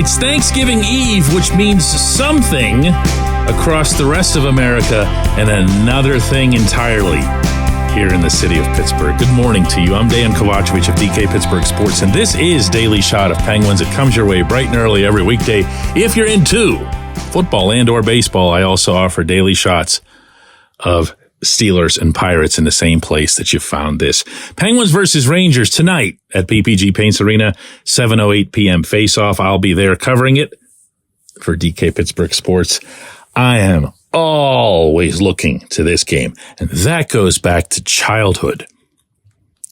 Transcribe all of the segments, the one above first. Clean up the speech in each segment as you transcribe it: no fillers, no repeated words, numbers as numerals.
It's Thanksgiving Eve, which means something across the rest of America and another thing entirely here in the city of Pittsburgh. Good morning to you. I'm Dejan Kovacevic of DK Pittsburgh Sports, and this is Daily Shot of Penguins. It comes your way bright and early every weekday. If you're into football and or baseball, I also offer daily shots of Steelers and Pirates in the same place that you found this. Penguins versus Rangers tonight at PPG Paints Arena, 7:08 p.m. face-off. I'll be there covering it for DK Pittsburgh Sports. I am always looking to this game, and that goes back to childhood.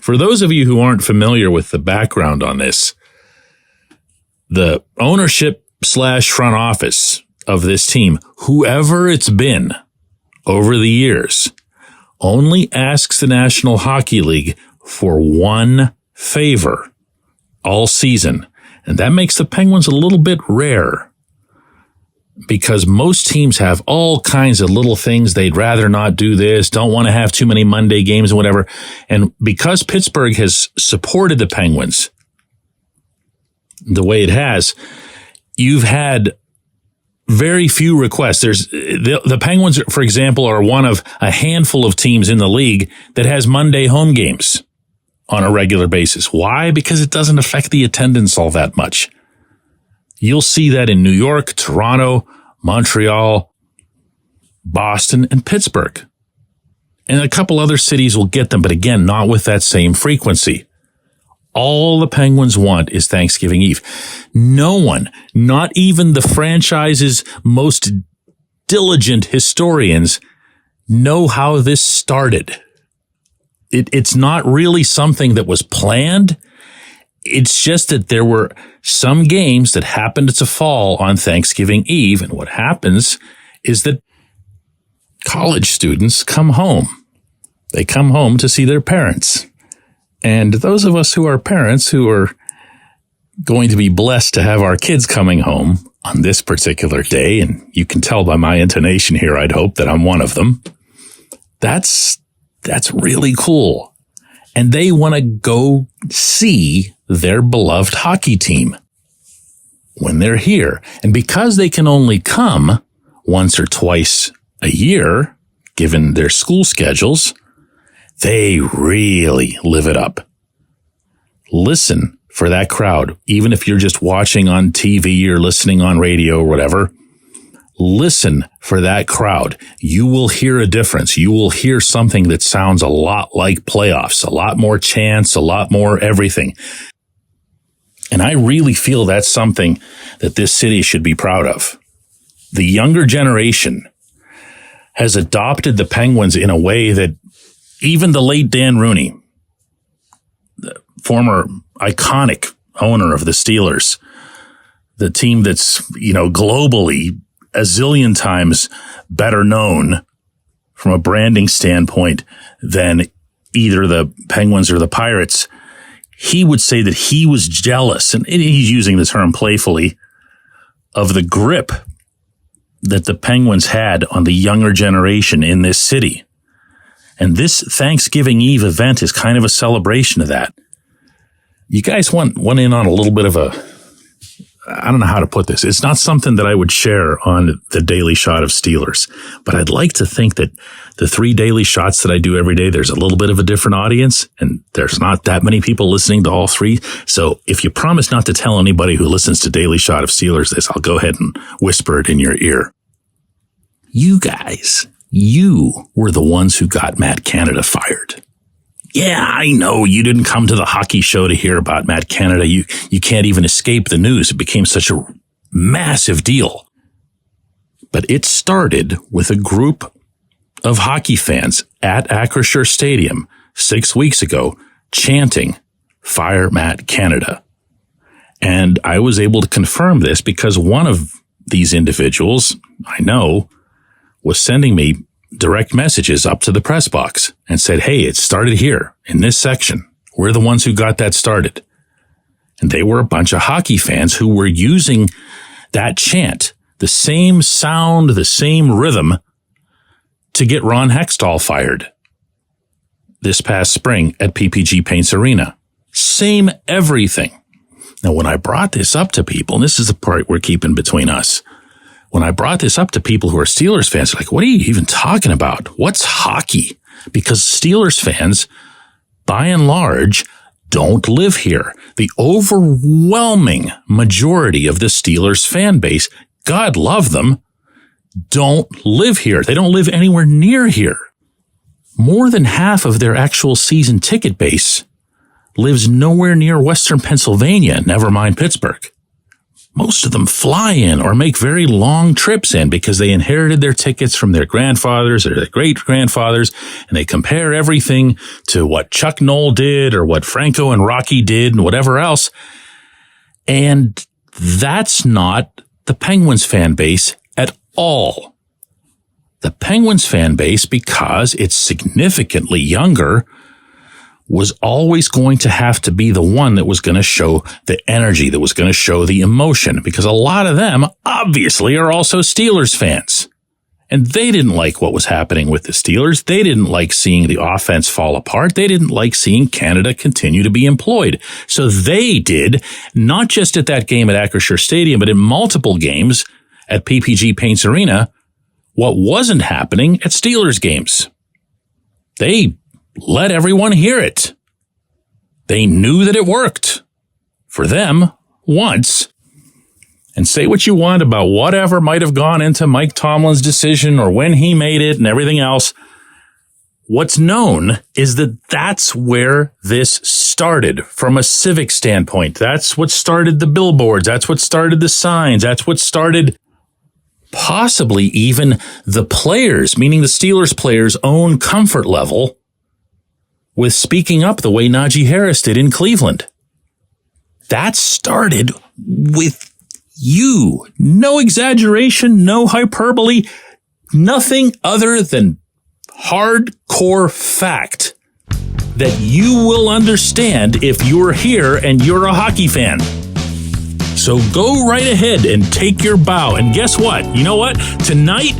For those of you who aren't familiar with the background on this, the ownership / front office of this team, whoever it's been over the years, only asks the National Hockey League for one favor all season. And that makes the Penguins a little bit rare because most teams have all kinds of little things. They'd rather not do this, don't want to have too many Monday games and whatever. And because Pittsburgh has supported the Penguins the way it has, you've had very few requests. There's the Penguins, for example, are one of a handful of teams in the league that has Monday home games on a regular basis. Why? Because it doesn't affect the attendance all that much. You'll see that in New York, Toronto, Montreal, Boston, and Pittsburgh. And a couple other cities will get them, but again, not with that same frequency. All the Penguins want is Thanksgiving Eve. No one, not even the franchise's most diligent historians, know how this started. It's not really something that was planned. It's just that there were some games that happened to fall on Thanksgiving Eve. And what happens is that college students come home. They come home to see their parents. And those of us who are parents who are going to be blessed to have our kids coming home on this particular day, and you can tell by my intonation here, I'd hope that I'm one of them. That's really cool. And they want to go see their beloved hockey team when they're here. And because they can only come once or twice a year, given their school schedules, they really live it up. Listen for that crowd. Even if you're just watching on TV or listening on radio or whatever, listen for that crowd. You will hear a difference. You will hear something that sounds a lot like playoffs, a lot more chants, a lot more everything. And I really feel that's something that this city should be proud of. The younger generation has adopted the Penguins in a way that even the late Dan Rooney, the former iconic owner of the Steelers, the team that's, globally a zillion times better known from a branding standpoint than either the Penguins or the Pirates, he would say that he was jealous, and he's using the term playfully, of the grip that the Penguins had on the younger generation in this city. And this Thanksgiving Eve event is kind of a celebration of that. You guys went in on a little bit of I don't know how to put this. It's not something that I would share on the Daily Shot of Steelers, but I'd like to think that the 3 daily shots that I do every day, there's a little bit of a different audience, and there's not that many people listening to all 3. So if you promise not to tell anybody who listens to Daily Shot of Steelers this, I'll go ahead and whisper it in your ear. You guys, you were the ones who got Matt Canada fired. Yeah, I know you didn't come to the hockey show to hear about Matt Canada. You can't even escape the news. It became such a massive deal. But it started with a group of hockey fans at Acrisure Stadium 6 weeks ago chanting, "Fire Matt Canada." And I was able to confirm this because one of these individuals, I know, was sending me direct messages up to the press box and said, "Hey, it started here in this section. We're the ones who got that started." And they were a bunch of hockey fans who were using that chant, the same sound, the same rhythm, to get Ron Hextall fired this past spring at PPG Paints Arena. Same everything. Now, when I brought this up to people, and this is the part we're keeping between us, when I brought this up to people who are Steelers fans, they're like, what are you even talking about? What's hockey? Because Steelers fans, by and large, don't live here. The overwhelming majority of the Steelers fan base, God love them, don't live here. They don't live anywhere near here. More than half of their actual season ticket base lives nowhere near Western Pennsylvania, never mind Pittsburgh. Most of them fly in or make very long trips in because they inherited their tickets from their grandfathers or their great-grandfathers, and they compare everything to what Chuck Noll did or what Franco and Rocky did and whatever else. And that's not the Penguins fan base at all. The Penguins fan base, because it's significantly younger, was always going to have to be the one that was going to show the energy, that was going to show the emotion, because a lot of them obviously are also Steelers fans. And they didn't like what was happening with the Steelers. They didn't like seeing the offense fall apart. They didn't like seeing Canada continue to be employed. So they did, not just at that game at Acrisure Stadium, but in multiple games at PPG Paints Arena, what wasn't happening at Steelers games. They let everyone hear it. They knew that it worked for them once. And say what you want about whatever might have gone into Mike Tomlin's decision or when he made it and everything else. What's known is that that's where this started from a civic standpoint. That's what started the billboards. That's what started the signs. That's what started possibly even the players, meaning the Steelers players' own comfort level with speaking up the way Najee Harris did in Cleveland. That started with you. No exaggeration, no hyperbole, nothing other than hardcore fact that you will understand if you're here and you're a hockey fan. So go right ahead and take your bow. And guess what? You know what? Tonight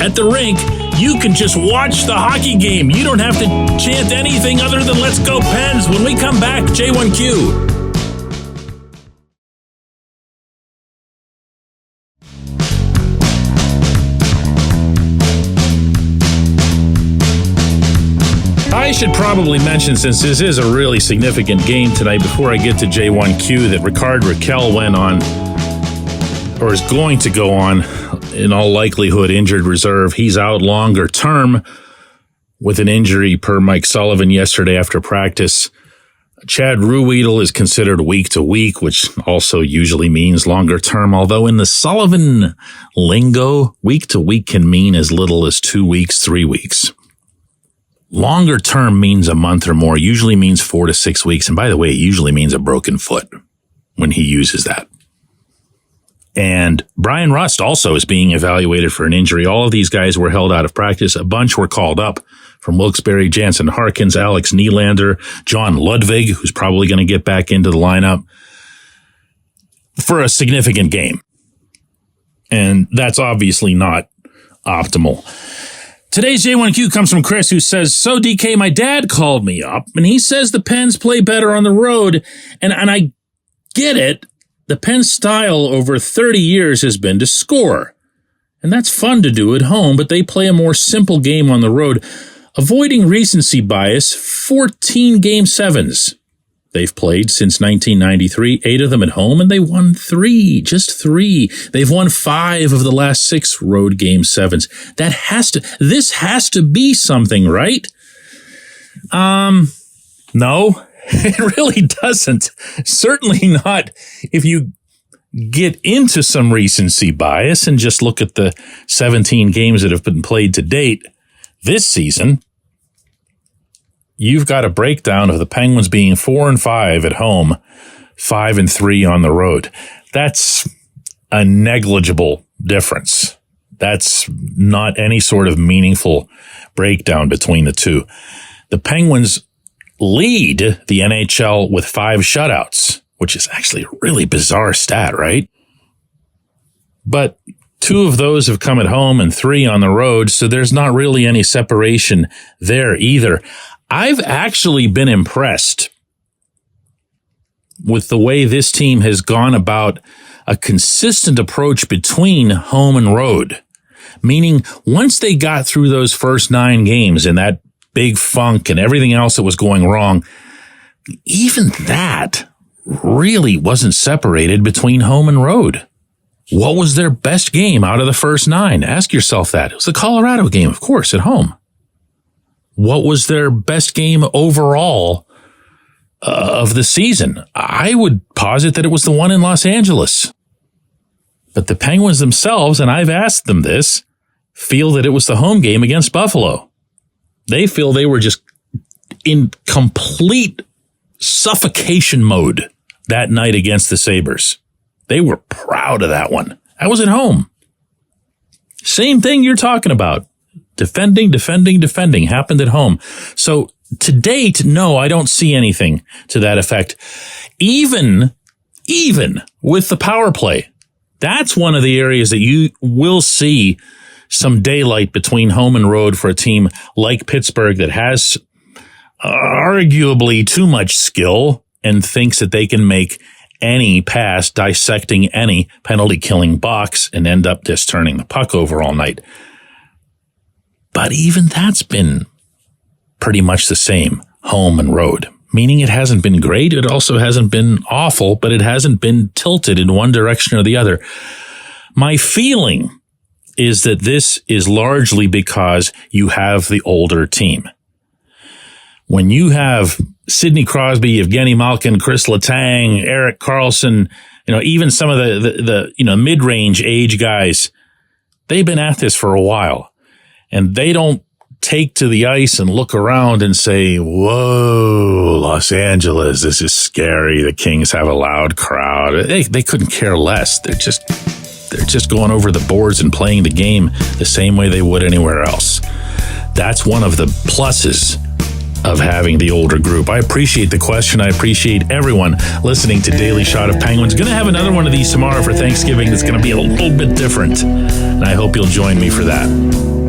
at the rink, you can just watch the hockey game. You don't have to chant anything other than "Let's go Pens." When we come back, J1Q. I should probably mention, since this is a really significant game tonight, before I get to J1Q, that Ricard Raquel went on, or is going to go on, in all likelihood, injured reserve. He's out longer term with an injury per Mike Sullivan yesterday after practice. Chad Ruhwedel is considered week to week, which also usually means longer term, although in the Sullivan lingo, week to week can mean as little as 2 weeks, 3 weeks. Longer term means a month or more, usually means 4 to 6 weeks. And by the way, it usually means a broken foot when he uses that. And Brian Rust also is being evaluated for an injury. All of these guys were held out of practice. A bunch were called up from Wilkes-Barre, Jansen Harkins, Alex Nylander, John Ludwig, who's probably going to get back into the lineup for a significant game. And that's obviously not optimal. Today's J1Q comes from Chris, who says, "So DK, my dad called me up and he says the Pens play better on the road. And I get it. The Pens style over 30 years has been to score. And that's fun to do at home, but they play a more simple game on the road. Avoiding recency bias, 14 Game 7s they've played since 1993, 8 of them at home, and they won 3, just 3. They've won 5 of the last 6 road Game 7s. This has to be something, right? No, it really doesn't. Certainly not if you get into some recency bias and just look at the 17 games that have been played to date this season. You've got a breakdown of the Penguins being 4-5 at home, 5-3 on the road. That's a negligible difference. That's not any sort of meaningful breakdown between the two. The Penguins lead the NHL with 5 shutouts, which is actually a really bizarre stat, right? But 2 of those have come at home and 3 on the road, so there's not really any separation there either. I've actually been impressed with the way this team has gone about a consistent approach between home and road. Meaning, once they got through those first 9 games and that big funk and everything else that was going wrong, even that really wasn't separated between home and road. What was their best game out of the first 9? Ask yourself that. It was the Colorado game, of course, at home. What was their best game overall of the season? I would posit that it was the one in Los Angeles. But the Penguins themselves, and I've asked them this, feel that it was the home game against Buffalo. They feel they were just in complete suffocation mode that night against the Sabres. They were proud of that one. I was at home. Same thing you're talking about. Defending happened at home. So to date, no, I don't see anything to that effect. Even with the power play, that's one of the areas that you will see some daylight between home and road for a team like Pittsburgh that has arguably too much skill and thinks that they can make any pass dissecting any penalty killing box and end up just turning the puck over all night. But even that's been pretty much the same, home and road, meaning it hasn't been great. It also hasn't been awful, but it hasn't been tilted in one direction or the other. My feeling is that this is largely because you have the older team. When you have Sidney Crosby, Evgeny Malkin, Chris Letang, Erik Karlsson, even some of the mid-range age guys, they've been at this for a while, and they don't take to the ice and look around and say, whoa, Los Angeles, this is scary. The Kings have a loud crowd. They couldn't care less. They're just going over the boards and playing the game the same way they would anywhere else. That's one of the pluses of having the older group. I appreciate the question. I appreciate everyone listening to Daily Shot of Penguins. Going to have another one of these tomorrow for Thanksgiving that's going to be a little bit different, and I hope you'll join me for that.